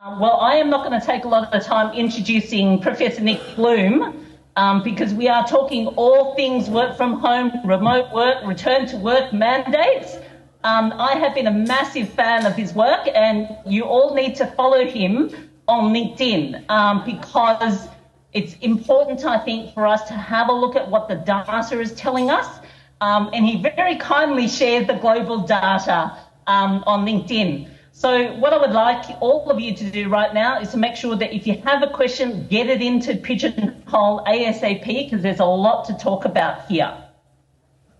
Well, I am not going to take a lot of the time introducing Professor Nick Bloom because we are talking all things work from home, remote work, return to work mandates. I have been a massive fan of his work, and you all need to follow him on LinkedIn because it's important, I think, for us to have a look at what the data is telling us. And he very kindly shared the global data on LinkedIn. So what I would like all of you to do right now is to make sure that if you have a question, get it into Pigeonhole ASAP because there's a lot to talk about here.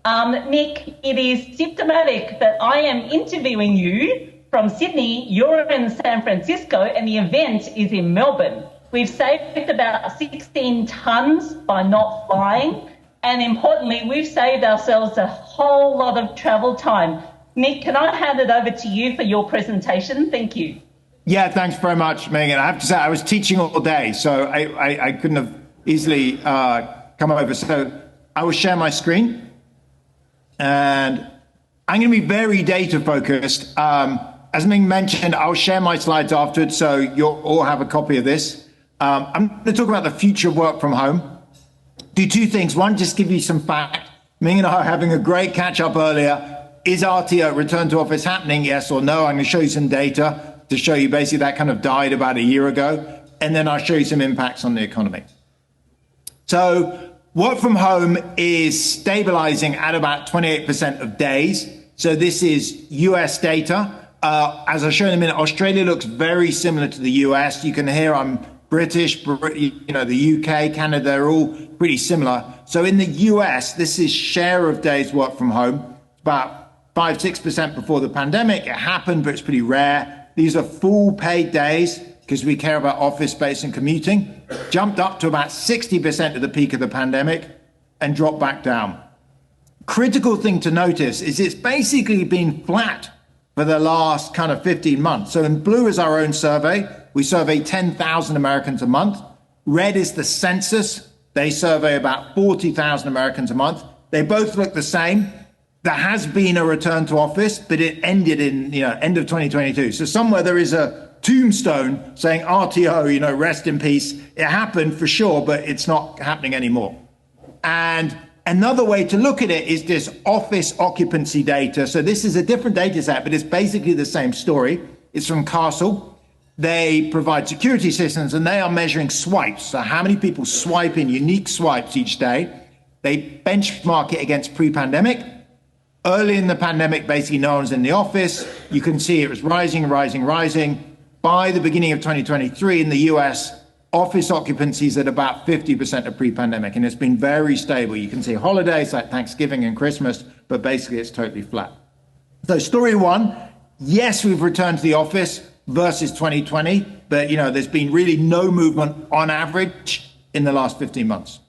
Nick, it is symptomatic that I am interviewing you from Sydney, you're in San Francisco, and the event is in Melbourne. We've saved about 16 tonnes by not flying, and importantly, we've saved ourselves a whole lot of travel time. Nick, can I hand it over to you for your presentation? Thank you. Yeah, thanks very much, Megan. I have to say, I was teaching all day, so I couldn't have easily come over. So I will share my screen, and I'm going to be very data focused. As Ming mentioned, I'll share my slides afterwards, so you'll all have a copy of this. I'm going to talk about the future of work from home. Do two things. One, just give you some fact. Ming and I are having a great catch up earlier. Is RTO, return to office, happening, yes or no? I'm going to show you some data to show you basically that kind of died about a year ago. And then I'll show you some impacts on the economy. So work from home is stabilizing at about 28% of days. So this is US data. As I'll show in a minute, Australia looks very similar to the US. You can hear I'm British, the UK, Canada, they're all pretty similar. So in the US, this is share of days work from home, about 5-6% before the pandemic. It happened, but it's pretty rare. These are full paid days because we care about office space and commuting. Jumped up to about 60% at the peak of the pandemic and dropped back down. Critical thing to notice is it's basically been flat for the last kind of 15 months. So in blue is our own survey. We survey 10,000 Americans a month. Red is the census. They survey about 40,000 Americans a month. They both look the same. There has been a return to office, but it ended in end of 2022. So somewhere there is a tombstone saying RTO, rest in peace. It happened for sure, but it's not happening anymore. And another way to look at it is this office occupancy data. So this is a different data set, but it's basically the same story. It's from Castle. They provide security systems, and they are measuring swipes. So how many people swipe in unique swipes each day? They benchmark it against pre-pandemic. Early in the pandemic, basically no one's in the office. You can see it was rising. By the beginning of 2023 in the US, office occupancy is at about 50% of pre-pandemic, and it's been very stable. You can see holidays like Thanksgiving and Christmas, but basically it's totally flat. So story one, yes, we've returned to the office versus 2020, but there's been really no movement on average in the last 15 months.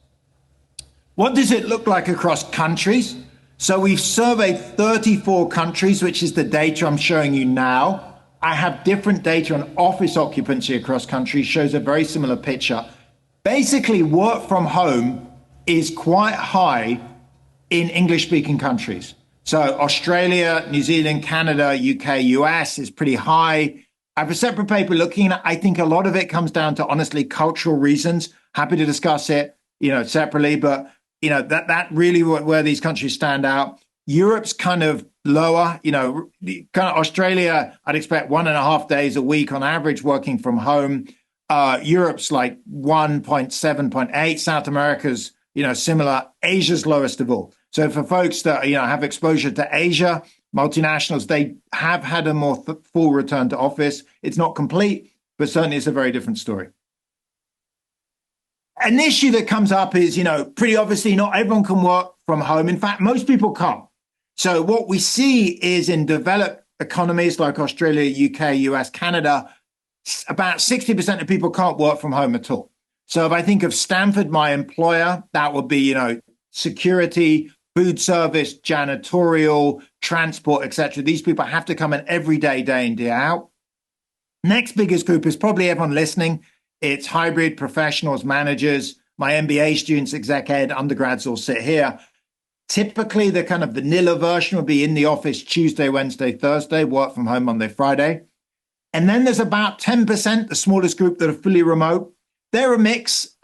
What does it look like across countries? So we've surveyed 34 countries, which is the data I'm showing you now. I have different data on office occupancy across countries, shows a very similar picture. Basically, work from home is quite high in English-speaking countries. So Australia, New Zealand, Canada, UK, US is pretty high. I have a separate paper looking at, I think a lot of it comes down to, honestly, cultural reasons. Happy to discuss it, separately, but that really where these countries stand out. Europe's kind of lower, kind of Australia, I'd expect 1.5 days a week on average working from home. Europe's like 1.7, 0.8. South America's, similar. Asia's lowest of all. So for folks that, have exposure to Asia, multinationals, they have had a more full return to office. It's not complete, but certainly it's a very different story. An issue that comes up is, pretty obviously not everyone can work from home. In fact, most people can't. So what we see is in developed economies like Australia, UK, US, Canada, about 60% of people can't work from home at all. So if I think of Stanford, my employer, that would be, security, food service, janitorial, transport, etc. These people have to come in every day, day in, day out. Next biggest group is probably everyone listening. It's hybrid professionals, managers, my MBA students, exec ed, undergrads all sit here. Typically, the kind of vanilla version would be in the office Tuesday, Wednesday, Thursday, work from home Monday, Friday. And then there's about 10%, the smallest group, that are fully remote. They're a mix.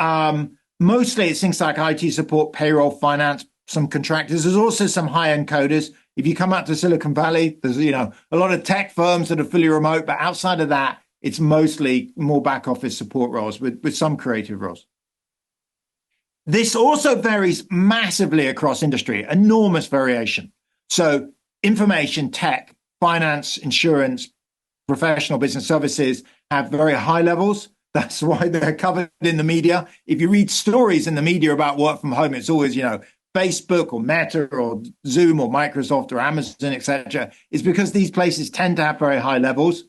Mostly it's things like IT support, payroll, finance, some contractors. There's also some high-end coders. If you come out to Silicon Valley, there's a lot of tech firms that are fully remote, but outside of that, it's mostly more back office support roles with some creative roles. This also varies massively across industry, enormous variation. So information, tech, finance, insurance, professional business services have very high levels. That's why they're covered in the media. If you read stories in the media about work from home, it's always, Facebook or Meta or Zoom or Microsoft or Amazon, etc. It's because these places tend to have very high levels.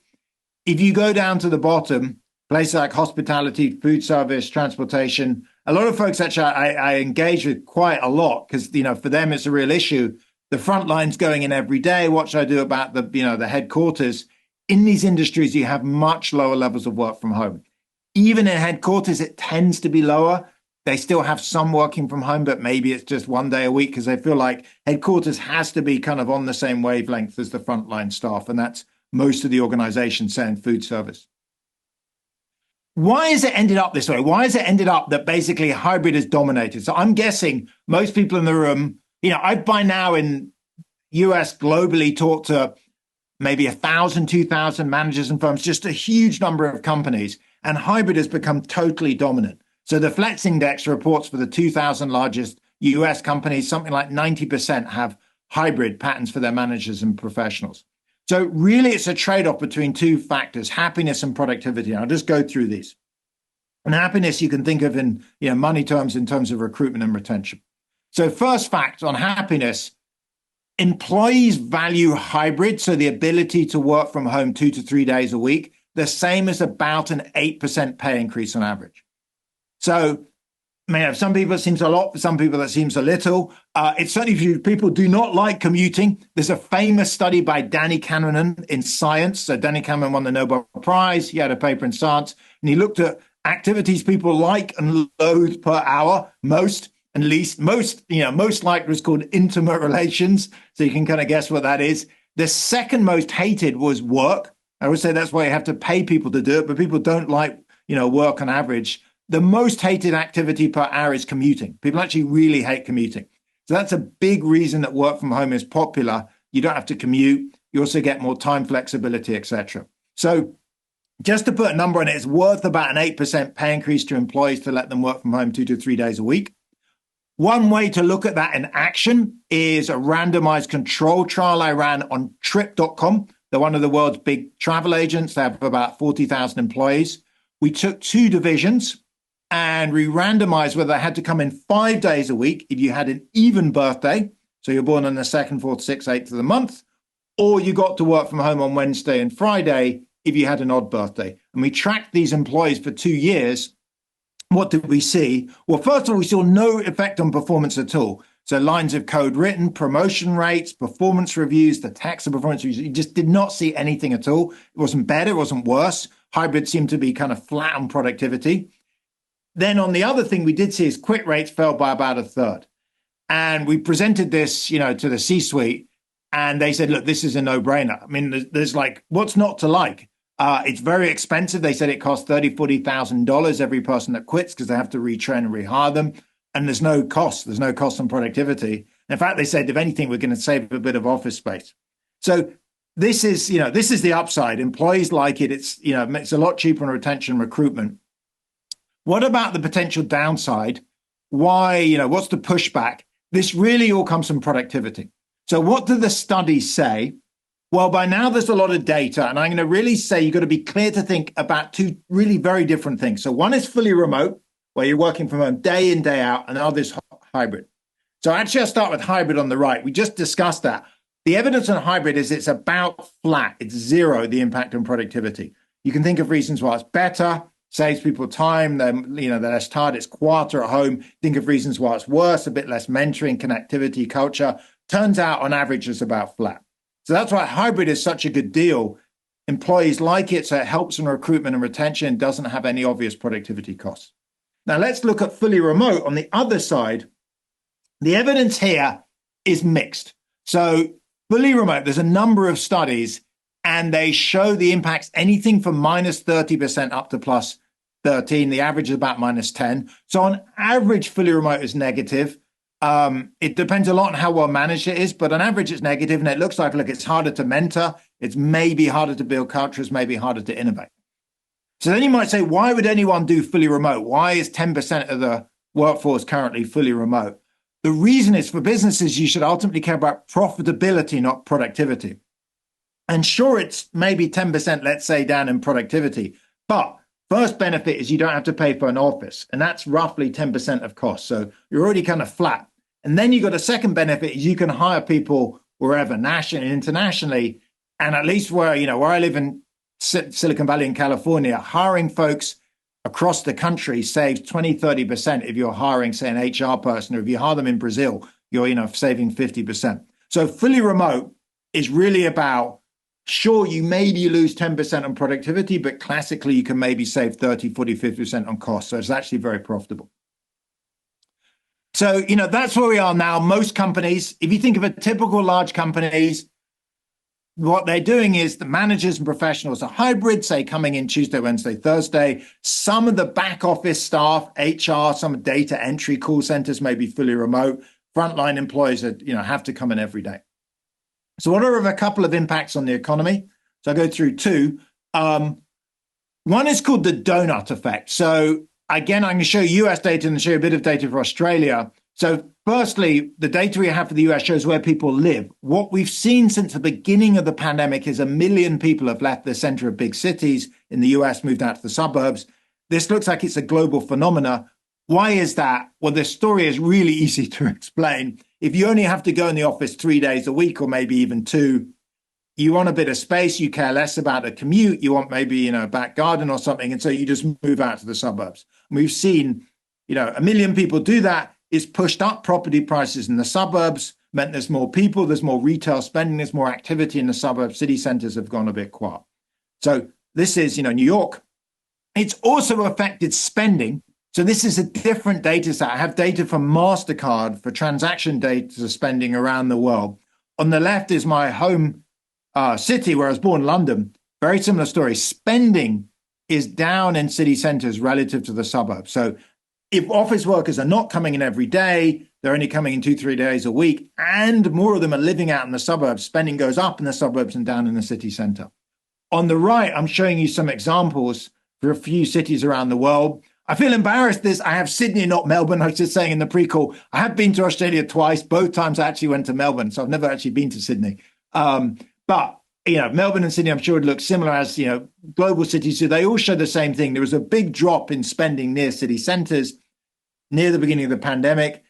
If you go down to the bottom, places like hospitality, food service, transportation, a lot of folks actually I engage with quite a lot because, for them, it's a real issue. The front line's going in every day. What should I do about the headquarters? In these industries, you have much lower levels of work from home. Even in headquarters, it tends to be lower. They still have some working from home, but maybe it's just one day a week because they feel like headquarters has to be kind of on the same wavelength as the frontline staff. And that's most of the organizations saying food service. Why has it ended up this way? Why has it ended up that basically hybrid is dominated? So I'm guessing most people in the room, I by now in US globally talked to maybe 1,000, 2,000 managers and firms, just a huge number of companies, and hybrid has become totally dominant. So the Flex Index reports for the 2,000 largest US companies, something like 90% have hybrid patterns for their managers and professionals. So really it's a trade-off between two factors, happiness and productivity. And I'll just go through these. And happiness you can think of in money terms, in terms of recruitment and retention. So first fact on happiness, employees value hybrid, so the ability to work from home 2 to 3 days a week, the same as about an 8% pay increase on average. So, some people it seems a lot, for some people that seems a little. It's certainly few people do not like commuting. There's a famous study by Danny Kahneman in Science. So Danny Kahneman won the Nobel Prize. He had a paper in Science, and he looked at activities people like and loathe per hour, most and least. Most liked was called intimate relations. So you can kind of guess what that is. The second most hated was work. I would say that's why you have to pay people to do it, but people don't like, work on average. The most hated activity per hour is commuting. People actually really hate commuting. So that's a big reason that work from home is popular. You don't have to commute. You also get more time flexibility, etc. So just to put a number on it, it's worth about an 8% pay increase to employees to let them work from home 2 to 3 days a week. One way to look at that in action is a randomized control trial I ran on trip.com. They're one of the world's big travel agents. They have about 40,000 employees. We took two divisions and we randomized whether they had to come in 5 days a week if you had an even birthday, so you're born on the 2nd, 4th, 6th, 8th of the month, or you got to work from home on Wednesday and Friday if you had an odd birthday. And we tracked these employees for 2 years. What did we see? Well, first of all, we saw no effect on performance at all. So lines of code written, promotion rates, performance reviews, the text of performance reviews, you just did not see anything at all. It wasn't better, it wasn't worse. Hybrid seemed to be kind of flat on productivity. Then on the other thing we did see is quit rates fell by about a third. And we presented this, to the C-suite, and they said, look, this is a no-brainer. I mean, there's like, what's not to like? It's very expensive. They said it costs $30,000, $40,000 every person that quits because they have to retrain and rehire them. And there's no cost. There's no cost on productivity. In fact, they said, if anything, we're going to save a bit of office space. So this is the upside. Employees like it. It's a lot cheaper on retention and recruitment. What about the potential downside? Why, what's the pushback? This really all comes from productivity. So what do the studies say? Well, by now there's a lot of data, and I'm going to really say you've got to be clear to think about two really very different things. So one is fully remote, where you're working from home day in, day out, and the other is hybrid. So actually I'll start with hybrid on the right. We just discussed that. The evidence on hybrid is it's about flat. It's zero, the impact on productivity. You can think of reasons why it's better, saves people time, they're less tired, it's quieter at home. Think of reasons why it's worse, a bit less mentoring, connectivity, culture. Turns out on average it's about flat. So that's why hybrid is such a good deal. Employees like it, so it helps in recruitment and retention, doesn't have any obvious productivity costs. Now let's look at fully remote on the other side. The evidence here is mixed. So fully remote, there's a number of studies. And they show the impacts anything from minus 30% up to plus 13. The average is about minus 10. So on average, fully remote is negative. It depends a lot on how well managed it is, but on average, it's negative. And it looks like, look, it's harder to mentor. It's maybe harder to build culture. It's maybe harder to innovate. So then you might say, why would anyone do fully remote? Why is 10% of the workforce currently fully remote? The reason is for businesses, you should ultimately care about profitability, not productivity. And sure, it's maybe 10%, let's say, down in productivity. But first benefit is you don't have to pay for an office. And that's roughly 10% of cost. So you're already kind of flat. And then you got a second benefit is you can hire people wherever, nationally and internationally. And at least where I live in Silicon Valley in California, hiring folks across the country saves 20-30% if you're hiring, say, an HR person, or if you hire them in Brazil, you're saving 50%. So fully remote is really about, sure, you maybe lose 10% on productivity, but classically you can maybe save 30, 40, 50% on cost. So it's actually very profitable. So, that's where we are now. Most companies, if you think of a typical large companies, what they're doing is the managers and professionals are hybrid, say coming in Tuesday, Wednesday, Thursday. Some of the back office staff, HR, some data entry call centers may be fully remote. Frontline employees have to come in every day. So what are a couple of impacts on the economy? So I go through two. One is called the donut effect. So again, I'm going to show you US data and show you a bit of data for Australia. So firstly, the data we have for the US shows where people live. What we've seen since the beginning of the pandemic is 1 million people have left the center of big cities in the US, moved out to the suburbs. This looks like it's a global phenomena. Why is that? Well, the story is really easy to explain. If you only have to go in the office 3 days a week, or maybe even 2, you want a bit of space, you care less about a commute, you want maybe, a back garden or something, and so you just move out to the suburbs. And we've seen, 1 million people do that. It's pushed up property prices in the suburbs, meant there's more people, there's more retail spending, there's more activity in the suburbs. City centers have gone a bit quiet. So this is, New York. It's also affected spending. So this is a different data set. I have data from MasterCard for transaction data spending around the world. On the left is my home city where I was born, London. Very similar story. Spending is down in city centers relative to the suburbs. So if office workers are not coming in every day, they're only coming in 2-3 days a week, and more of them are living out in the suburbs, spending goes up in the suburbs and down in the city center. On the right, I'm showing you some examples for a few cities around the world. I feel embarrassed I have Sydney, not Melbourne. I was just saying in the pre-call, I have been to Australia twice. Both times I actually went to Melbourne, so I've never actually been to Sydney. But Melbourne and Sydney, I'm sure would look similar as, global cities. So they all show the same thing. There was a big drop in spending near city centers near the beginning of the pandemic.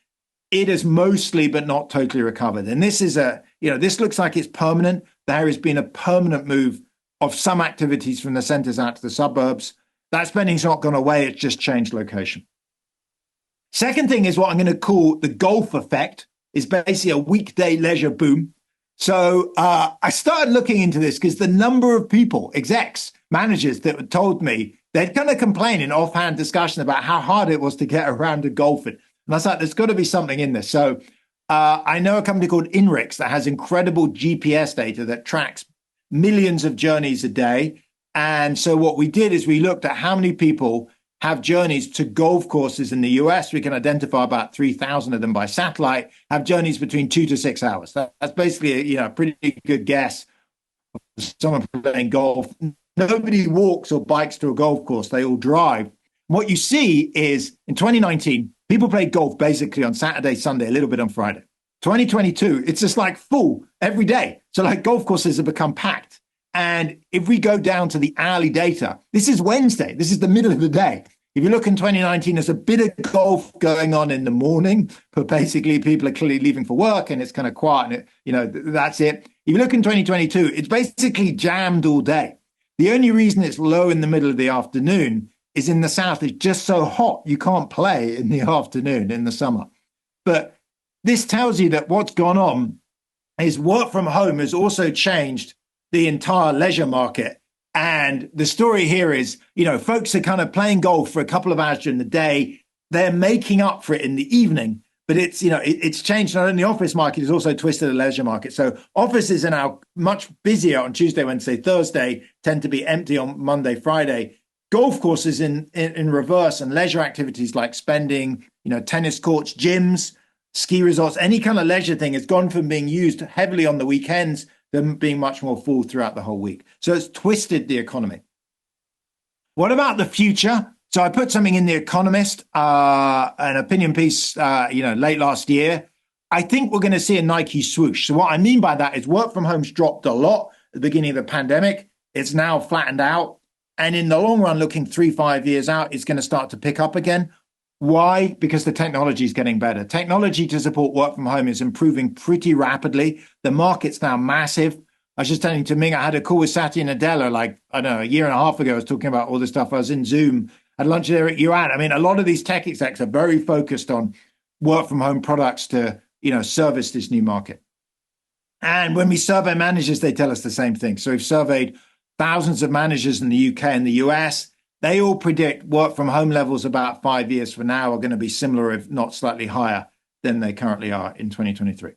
It has mostly, but not totally recovered. And this is this looks like it's permanent. There has been a permanent move of some activities from the centers out to the suburbs. That spending's not gone away. It's just changed location. Second thing is what I'm going to call the golf effect, is basically a weekday leisure boom. So I started looking into this because the number of people, execs, managers that told me they'd kind of complain in offhand discussion about how hard it was to get around to golfing. And I was like, there's got to be something in this. So I know a company called Inrix that has incredible GPS data that tracks millions of journeys a day. And so what we did is we looked at how many people have journeys to golf courses in the US. We can identify about 3,000 of them by satellite, have journeys between 2 to 6 hours. That's basically a pretty good guess of someone playing golf. Nobody walks or bikes to a golf course. They all drive. What you see is in 2019, people played golf basically on Saturday, Sunday, a little bit on Friday. 2022, it's just like full every day. So like golf courses have become packed. And if we go down to the hourly data, this is Wednesday. This is the middle of the day. If you look in 2019, there's a bit of golf going on in the morning, but basically people are clearly leaving for work and it's kind of quiet and that's it. If you look in 2022, it's basically jammed all day. The only reason it's low in the middle of the afternoon is in the south. It's just so hot. You can't play in the afternoon in the summer. But this tells you that what's gone on is work from home has also changed the entire leisure market. And the story here is, folks are kind of playing golf for a couple of hours during the day. They're making up for it in the evening. but it's changed. Not only the office market, it's also twisted the leisure market. So offices are now much busier on Tuesday, Wednesday, Thursday, tend to be empty on Monday, Friday. Golf courses in reverse, and leisure activities like spending, tennis courts, gyms, ski resorts, any kind of leisure thing has gone from being used heavily on the weekends than being much more full throughout the whole week. So it's twisted the economy. What about the future? So I put something in The Economist, an opinion piece, late last year. I think we're going to see a Nike swoosh. So what I mean by that is work from home's dropped a lot at the beginning of the pandemic. It's now flattened out. And in the long run, looking 3-5 years out, it's going to start to pick up again. Why? Because the technology is getting better. Technology to support work from home is improving pretty rapidly. The market's now massive. I was just telling to Ming, I had a call with Satya Nadella, a year and a half ago. I was talking about all this stuff. I was in Zoom, had lunch there at Yuan. I mean, a lot of these tech execs are very focused on work from home products to, service this new market. And when we survey managers, they tell us the same thing. So we've surveyed thousands of managers in the UK and the US. They all predict work from home levels about 5 years from now are going to be similar, if not slightly higher than they currently are in 2023.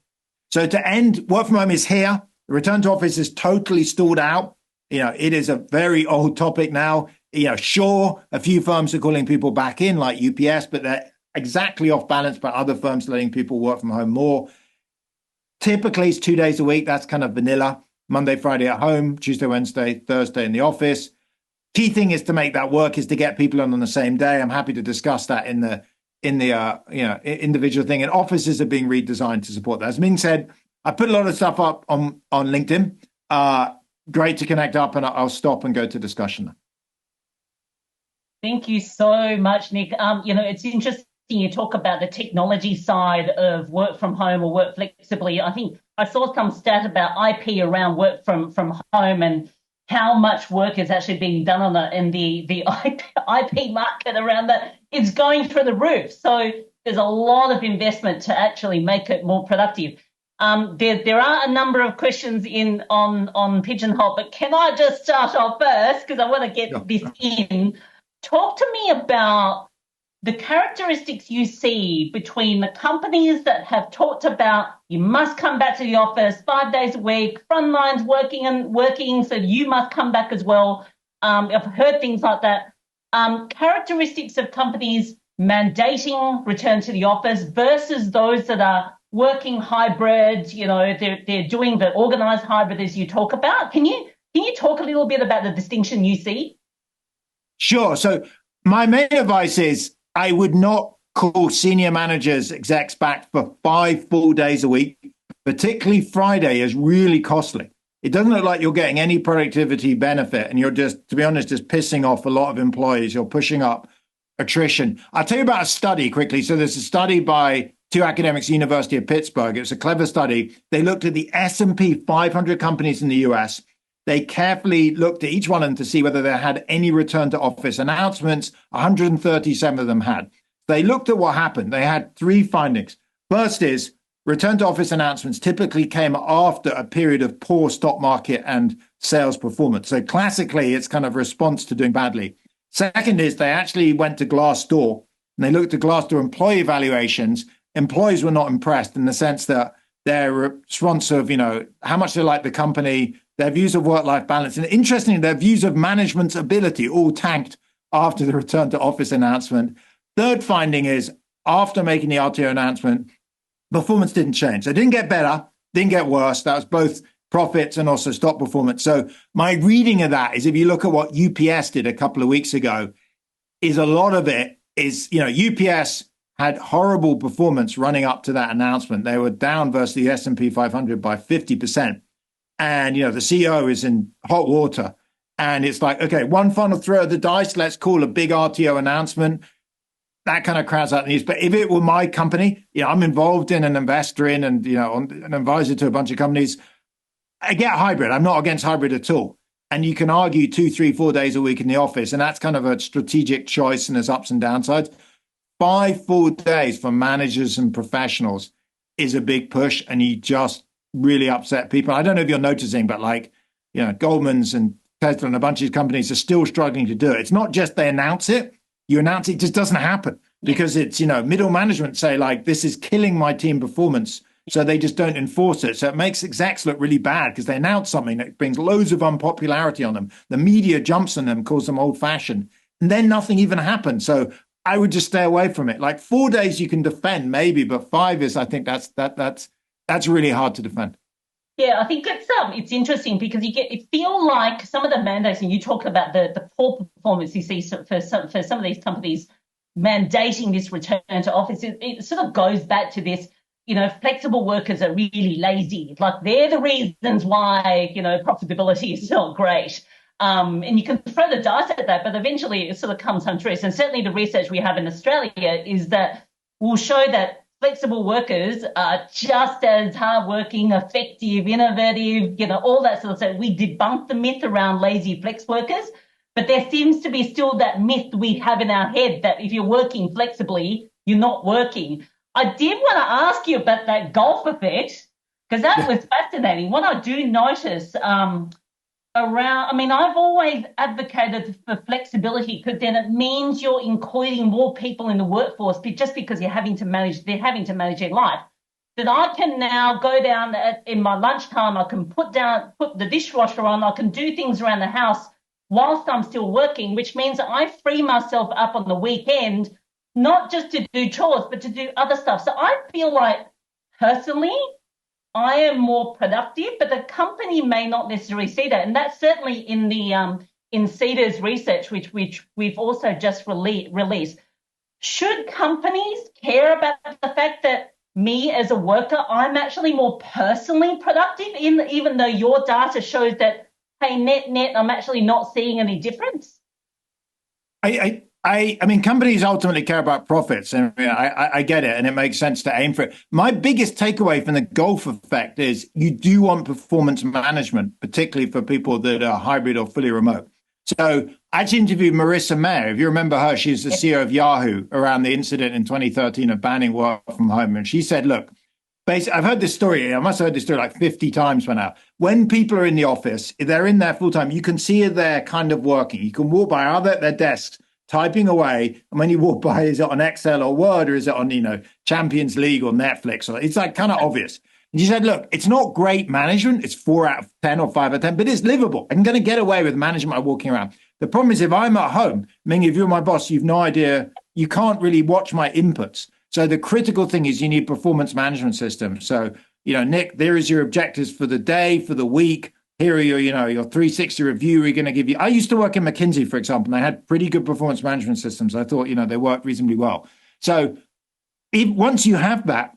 So to end, work from home is here. The return to office is totally stalled out. It is a very old topic now. Sure, a few firms are calling people back in, like UPS, but they're exactly off balance by other firms letting people work from home more. Typically, it's 2 days a week. That's kind of vanilla. Monday, Friday at home, Tuesday, Wednesday, Thursday in the office. Key thing is to make that work, is to get people on the same day. I'm happy to discuss that in the individual thing. And offices are being redesigned to support that. As Ming said, I put a lot of stuff up on LinkedIn. Great to connect up, and I'll stop and go to discussion. Thank you so much, Nick. It's interesting you talk about the technology side of work from home or work flexibly. I think I saw some stat about IP around work from home and how much work is actually being done on it, and the IP market around that is going through the roof. So there's a lot of investment to actually make it more productive. There are a number of questions on Pigeonhole, but can I just start off first, because I want to get this in. Talk to me about the characteristics you see between the companies that have talked about you must come back to the office 5 days a week, front lines working, so you must come back as well. I've heard things like that. Characteristics of companies mandating return to the office versus those that are working hybrid, they're doing the organized hybrid as you talk about. Can you talk a little bit about the distinction you see? Sure. So my main advice is I would not call senior managers, execs back for 5 full days a week, particularly Friday, is really costly. It doesn't look like you're getting any productivity benefit, and you're just, to be honest, just pissing off a lot of employees. You're pushing up attrition. I'll tell you about a study quickly. So there's a study by 2 academics, University of Pittsburgh. It was a clever study. They looked at the S&P 500 companies in the US. They carefully looked at each one of them to see whether they had any return to office announcements. 137 of them had. They looked at what happened. They had 3 findings. First is return to office announcements typically came after a period of poor stock market and sales performance. So classically, it's kind of response to doing badly. Second is they actually went to Glassdoor and they looked at Glassdoor employee evaluations. Employees were not impressed in the sense that their response of, how much they like the company, their views of work-life balance, and interestingly, their views of management's ability all tanked after the return to office announcement. Third finding is after making the RTO announcement, performance didn't change. It didn't get better, didn't get worse. That was both profits and also stock performance. So my reading of that is if you look at what UPS did a couple of weeks ago, is a lot of it is, UPS had horrible performance running up to that announcement. They were down versus the S&P 500 by 50%. And, the CEO is in hot water. And it's like, okay, one final throw of the dice, let's call a big RTO announcement. That kind of crowds out the news. But if it were my company, I'm involved in an investor in and, an advisor to a bunch of companies. I get hybrid. I'm not against hybrid at all. And you can argue 2, 3, 4 days a week in the office. And that's kind of a strategic choice and there's ups and downsides. 5 full days for managers and professionals is a big push. And you just really upset people. I don't know if you're noticing, but Goldman's and Tesla and a bunch of these companies are still struggling to do it. It's not just they announce it. You announce it just doesn't happen. It because it's, middle management say like, this is killing my team performance. So they just don't enforce it. So it makes execs look really bad because they announce something that brings loads of unpopularity on them. The media jumps on them, calls them old fashioned, and then nothing even happens. So I would just stay away from it. Like 4 days you can defend maybe, but 5 is, I think that's really hard to defend. Yeah, I think it's interesting because it feel like some of the mandates, and you talk about the poor performance you see for some of these companies mandating this return to office. It sort of goes back to this, flexible workers are really lazy. Like they're the reasons why, profitability is not great. And you can throw the dice at that, but eventually it sort of comes home truth. And certainly the research we have in Australia is that will show that flexible workers are just as hardworking, effective, innovative, all that sort of stuff. We debunk the myth around lazy flex workers, but there seems to be still that myth we have in our head that if you're working flexibly, you're not working. I did want to ask you about that golf effect because that was fascinating. What I do notice I've always advocated for flexibility because then it means you're including more people in the workforce just because they're having to manage their life. That I can now go down in my lunchtime, I can put the dishwasher on, I can do things around the house whilst I'm still working, which means that I free myself up on the weekend, not just to do chores, but to do other stuff. So I feel like personally, I am more productive, but the company may not necessarily see that. And that's certainly in the in CEDA's research, which we've also just released. Should companies care about the fact that me as a worker, I'm actually more personally productive, even though your data shows that, hey, net, I'm actually not seeing any difference? I mean, companies ultimately care about profits, and I get it, and it makes sense to aim for it. My biggest takeaway from the golf effect is you do want performance management, particularly for people that are hybrid or fully remote. So I actually interviewed Marissa Mayer. If you remember her, she's the CEO of Yahoo around the incident in 2013 of banning work from home. And she said, look, basically, I've heard this story. I must have heard this story like 50 times by now. When people are in the office, if they're in there full time, you can see they're kind of working. You can walk by other at their desks, typing away, and when you walk by, is it on Excel or Word, or is it on, Champions League or Netflix? Or it's like kind of obvious. And she said, look, it's not great management. It's 4 out of 10 or 5 out of 10, but it's livable. I'm going to get away with management by walking around. The problem is if I'm at home, meaning if you're my boss, you've no idea, you can't really watch my inputs. So the critical thing is you need performance management systems. So, Nick, there is your objectives for the day, for the week. Here are your 360 review we're going to give you. I used to work in McKinsey, for example, and they had pretty good performance management systems. I thought, they worked reasonably well. So once you have that,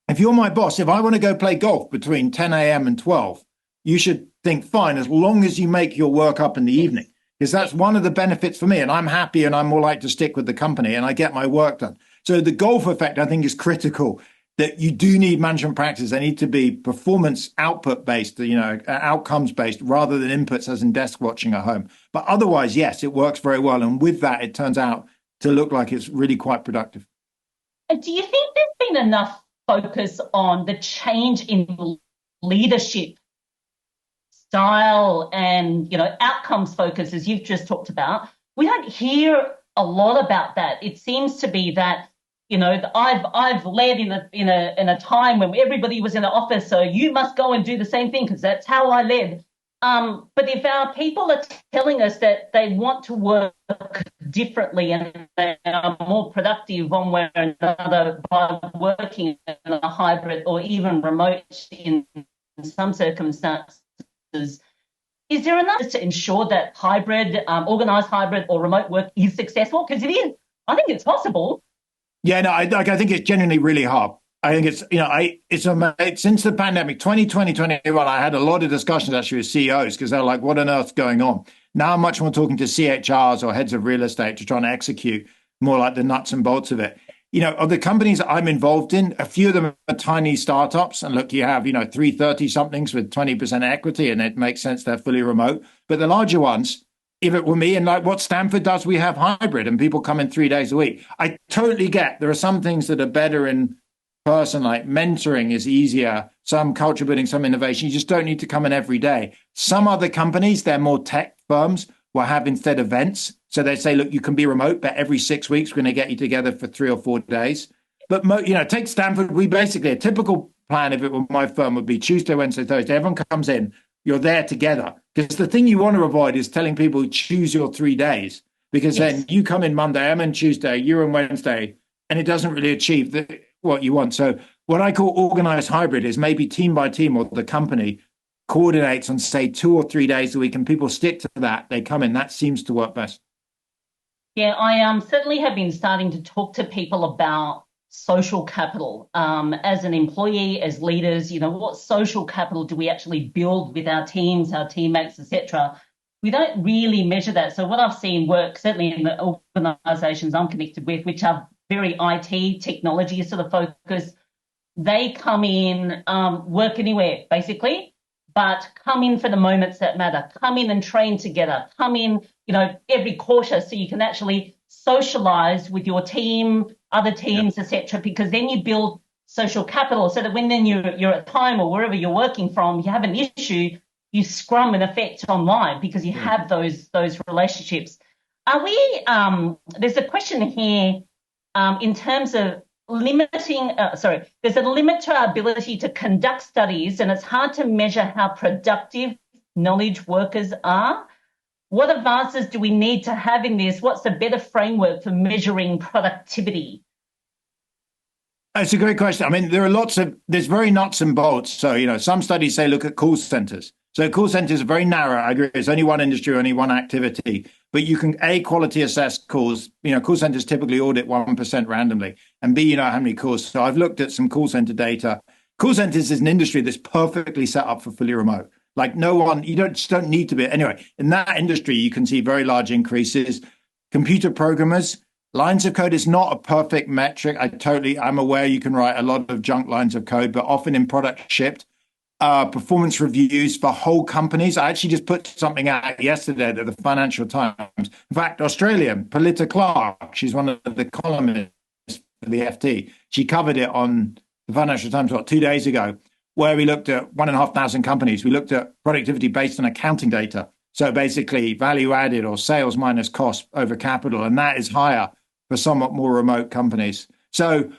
if you're my boss, if I want to go play golf between 10 a.m. and 12, you should think, fine, as long as you make your work up in the evening, because that's one of the benefits for me. And I'm happy and I'm more likely to stick with the company and I get my work done. So the golf effect, I think, is critical. That you do need management practices. They need to be performance output based, outcomes based, rather than inputs as in desk watching at home. But otherwise, yes, it works very well. And with that, it turns out to look like it's really quite productive. And do you think there's been enough focus on the change in leadership style and, outcomes focus, as you've just talked about? We don't hear a lot about that. It seems to be that, I've led in a time when everybody was in the office, so you must go and do the same thing because that's how I led. But if our people are telling us that they want to work differently and they are more productive one way or another by working in a hybrid or even remote in some circumstances, is there enough to ensure that hybrid, organised hybrid or remote work is successful? Because it is. I think it's possible. Yeah, no, I think it's genuinely really hard. I think it's since the pandemic, 2020, 2021, I had a lot of discussions actually with CEOs because they're like, what on earth's going on? Now I'm much more talking to CHRs or heads of real estate to try and execute more like the nuts and bolts of it. Of the companies that I'm involved in, a few of them are tiny startups. And look, you have, 330 somethings with 20% equity, and it makes sense they're fully remote. But the larger ones, if it were me, and like what Stanford does, we have hybrid and people come in 3 days a week. I totally get there are some things that are better in person, like mentoring is easier, some culture building, some innovation. You just don't need to come in every day. Some other companies, they're more tech firms, will have instead events. So they say, look, you can be remote, but every 6 weeks, we're going to get you together for 3 or 4 days. But, take Stanford, we basically, a typical plan, if it were my firm, would be Tuesday, Wednesday, Thursday. Everyone comes in, you're there together. Because the thing you want to avoid is telling people choose your 3 days. Because then you come in Monday, I'm in Tuesday, you're in Wednesday, and it doesn't really achieve what you want. So what I call organized hybrid is maybe team by team or the company coordinates on, say, 2 or 3 days a week, and people stick to that. They come in. That seems to work best. Yeah, I certainly have been starting to talk to people about social capital. As an employee, as leaders, what social capital do we actually build with our teams, our teammates, etc.? We don't really measure that. So what I've seen work, certainly in the organisations I'm connected with, which are very IT, technology sort of focused, they come in, work anywhere, basically, but come in for the moments that matter. Come in and train together. Come in, every quarter so you can actually socialise with your team, other teams, etc. Because then you build social capital so that when then you're at home or wherever you're working from, you have an issue, you scrum in effect online because you have those relationships. Are we? There's a question here in terms of limiting. There's a limit to our ability to conduct studies, and it's hard to measure how productive knowledge workers are. What advances do we need to have in this? What's the better framework for measuring productivity? That's a great question. I mean, there's very nuts and bolts. So, some studies say look at call centers. So call centers are very narrow. I agree. It's only one industry, only one activity. But you can, A, quality assess calls. Call centers typically audit 1% randomly. And B, how many calls. So I've looked at some call center data. Call centers is an industry that's perfectly set up for fully remote. Like no one, you just don't need to be. Anyway, in that industry, you can see very large increases. Computer programmers, lines of code is not a perfect metric. I'm aware you can write a lot of junk lines of code, but often in product shipped. Performance reviews for whole companies. I actually just put something out yesterday that the Financial Times, in fact, Australian, Polita Clark, she's one of the columnists for the FT. She covered it on the Financial Times, 2 days ago, where we looked at 1,500 companies. We looked at productivity based on accounting data. So basically value added or sales minus cost over capital. And that is higher for somewhat more remote companies. So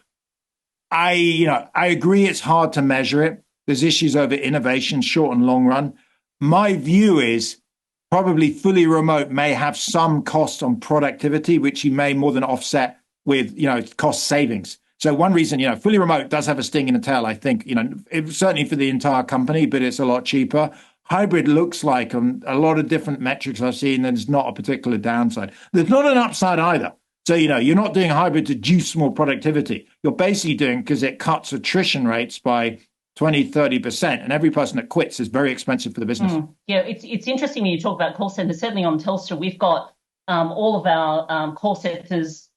I agree it's hard to measure it. There's issues over innovation, short and long run. My view is probably fully remote may have some cost on productivity, which you may more than offset with, cost savings. So one reason, fully remote does have a sting in the tail, I think, certainly for the entire company, but it's a lot cheaper. Hybrid looks like on a lot of different metrics I've seen, there's not a particular downside. There's not an upside either. So, you're not doing hybrid to juice more productivity. You're basically doing because it cuts attrition rates by 20, 30%. And every person that quits is very expensive for the business. Yeah, it's interesting when you talk about call centers. Certainly on Telstra, we've got all of our call centers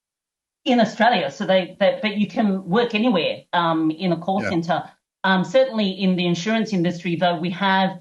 in Australia. So but you can work anywhere in a call center. Certainly in the insurance industry, though, we have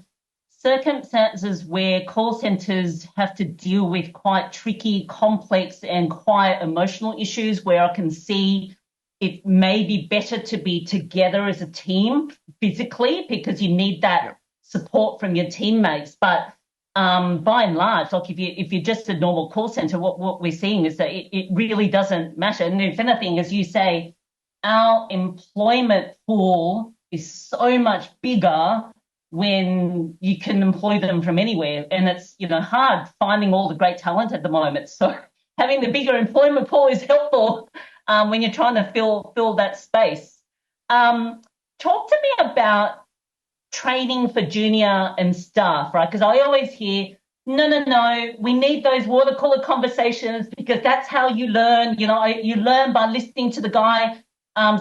circumstances where call centers have to deal with quite tricky, complex and quite emotional issues where I can see it may be better to be together as a team physically because you need that support from your teammates. But by and large, like if you're just a normal call center, what we're seeing is that it really doesn't matter. And if anything, as you say, our employment pool is so much bigger when you can employ them from anywhere. And it's, hard finding all the great talent at the moment. So having the bigger employment pool is helpful when you're trying to fill that space. Talk to me about training for junior and staff, right? Because I always hear, no, we need those water cooler conversations because that's how you learn. You learn by listening to the guy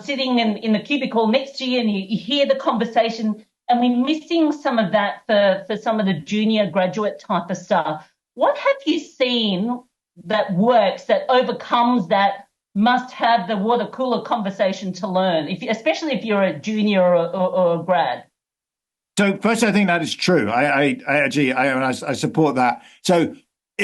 sitting in the cubicle next to you and you hear the conversation. And we're missing some of that for some of the junior graduate type of stuff. What have you seen that works, that overcomes that must have the water cooler conversation to learn, especially if you're a junior or a grad? So first, I think that is true. I support that. So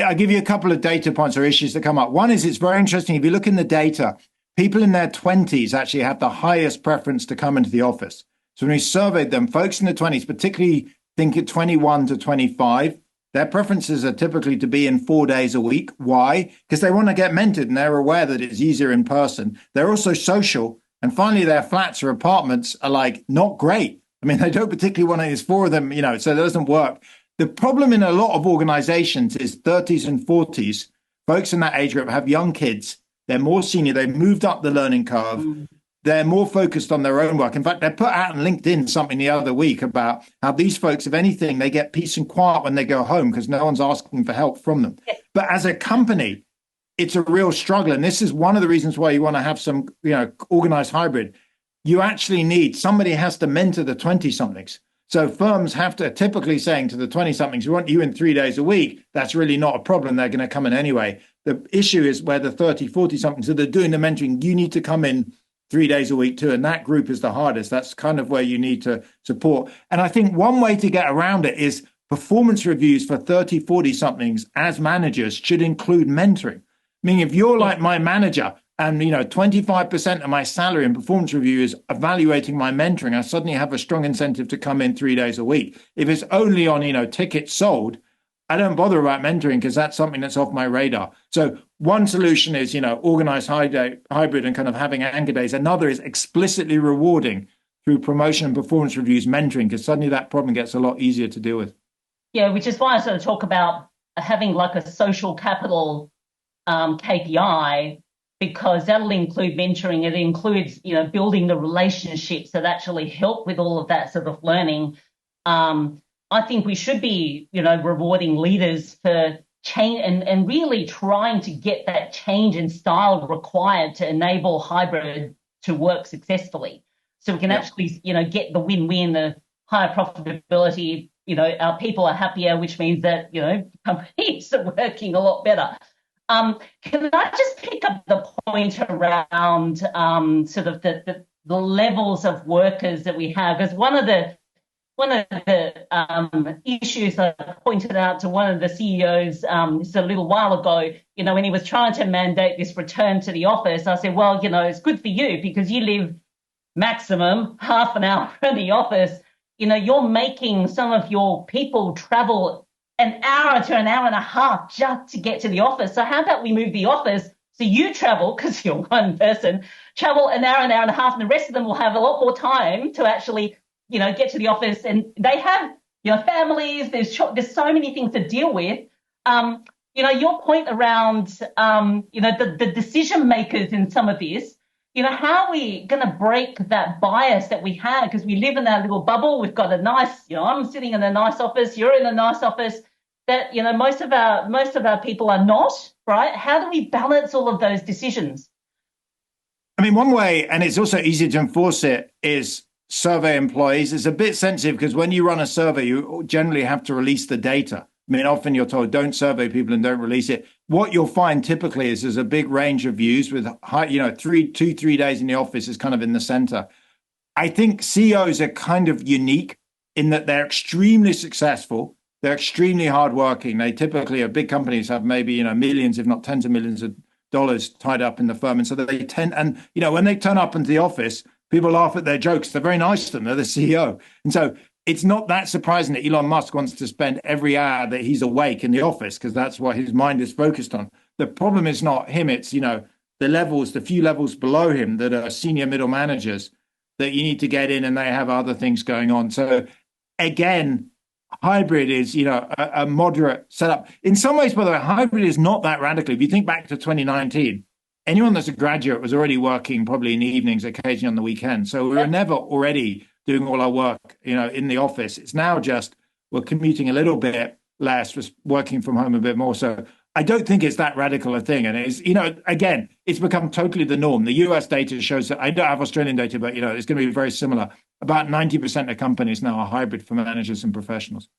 I'll give you a couple of data points or issues that come up. One is it's very interesting. If you look in the data, people in their 20s actually have the highest preference to come into the office. So when we surveyed them, folks in the 20s, particularly think at 21 to 25, their preferences are typically to be in 4 days a week. Why? Because they want to get mentored and they're aware that it's easier in person. They're also social. And finally, their flats or apartments are like not great. I mean, they don't particularly want to, it's four of them, so it doesn't work. The problem in a lot of organizations is 30s and 40s. Folks in that age group have young kids. They're more senior. They've moved up the learning curve. They're more focused on their own work. In fact, they put out on LinkedIn something the other week about how these folks, if anything, they get peace and quiet when they go home because no one's asking for help from them. But as a company, it's a real struggle. And this is one of the reasons why you want to have some, organized hybrid. You actually need, somebody has to mentor the 20-somethings. So firms have to typically saying to the 20-somethings, we want you in 3 days a week. That's really not a problem. They're going to come in anyway. The issue is where the 30, 40-somethings, so they're doing the mentoring, you need to come in 3 days a week too. And that group is the hardest. That's kind of where you need to support. And I think one way to get around it is performance reviews for 30, 40-somethings as managers should include mentoring. I mean, if you're like my manager and, 25% of my salary in performance review is evaluating my mentoring, I suddenly have a strong incentive to come in 3 days a week. If it's only on, tickets sold, I don't bother about mentoring because that's something that's off my radar. So one solution is, organized hybrid and kind of having anchor days. Another is explicitly rewarding through promotion and performance reviews, mentoring, because suddenly that problem gets a lot easier to deal with. Yeah, which is why I sort of talk about having like a social capital KPI, because that'll include mentoring. It includes, building the relationships that actually help with all of that sort of learning. I think we should be, rewarding leaders for change and really trying to get that change in style required to enable hybrid to work successfully. So we can actually, get the win-win, the higher profitability, our people are happier, which means that, companies are working a lot better. Can I just pick up the point around sort of the levels of workers that we have? Because one of the issues I pointed out to one of the CEOs just a little while ago, when he was trying to mandate this return to the office, I said, well, it's good for you because you live maximum half an hour from the office. You're making some of your people travel an hour to an hour and a half just to get to the office. So how about we move the office so you travel, because you're one person, travel an hour and a half, and the rest of them will have a lot more time to actually, get to the office. And they have, families, there's so many things to deal with. Your point around, the decision makers in some of this, how are we going to break that bias that we have? Because we live in our little bubble. We've got a nice, I'm sitting in a nice office. You're in a nice office. That, most of our people are not, right? How do we balance all of those decisions? I mean, one way, and it's also easy to enforce it, is survey employees. It's a bit sensitive because when you run a survey, you generally have to release the data. I mean, often you're told don't survey people and don't release it. What you'll find typically is there's a big range of views with high, 3 days in the office is kind of in the center. I think CEOs are kind of unique in that they're extremely successful. They're extremely hardworking. They typically are big companies have maybe, millions, if not tens of millions of dollars tied up in the firm. And so they tend, and, when they turn up into the office, people laugh at their jokes. They're very nice to them. They're the CEO. And so it's not that surprising that Elon Musk wants to spend every hour that he's awake in the office because that's what his mind is focused on. The problem is not him. It's, the few levels below him that are senior middle managers that you need to get in and they have other things going on. So again, hybrid is, a moderate setup. In some ways, by the way, hybrid is not that radical. If you think back to 2019, anyone that's a graduate was already working probably in the evenings, occasionally on the weekend. So we were never already doing all our work, in the office. It's now just we're commuting a little bit less, just working from home a bit more. So I don't think it's that radical a thing. And it's, again, it's become totally the norm. The US data shows that, I don't have Australian data, but, it's going to be very similar. About 90% of companies now are hybrid for managers and professionals.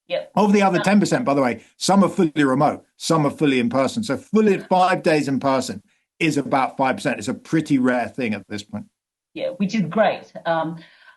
Yep. Of the other 10%, by the way, some are fully remote, some are fully in person. So fully 5 days in person is about 5%. It's a pretty rare thing at this point. Yeah, which is great.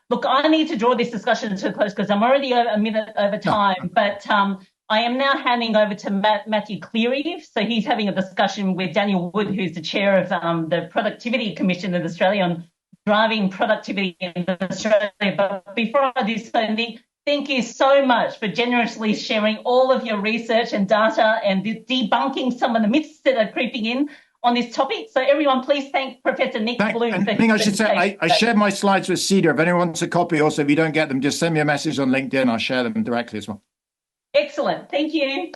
Look, I need to draw this discussion to a close because I'm already a minute over time, but I am now handing over to Matthew Cleary. So he's having a discussion with Daniel Wood, who's the chair of the Productivity Commission of Australia on driving productivity in Australia. But before I do so, Nick, Thank you so much for generously sharing all of your research and data and debunking some of the myths that are creeping in on this topic. So everyone, please thank Professor Nick Bloom. I should say, I shared my slides with CEDA. If anyone wants a copy, also, if you don't get them, just send me a message on LinkedIn. I'll share them directly as well. Excellent. Thank you.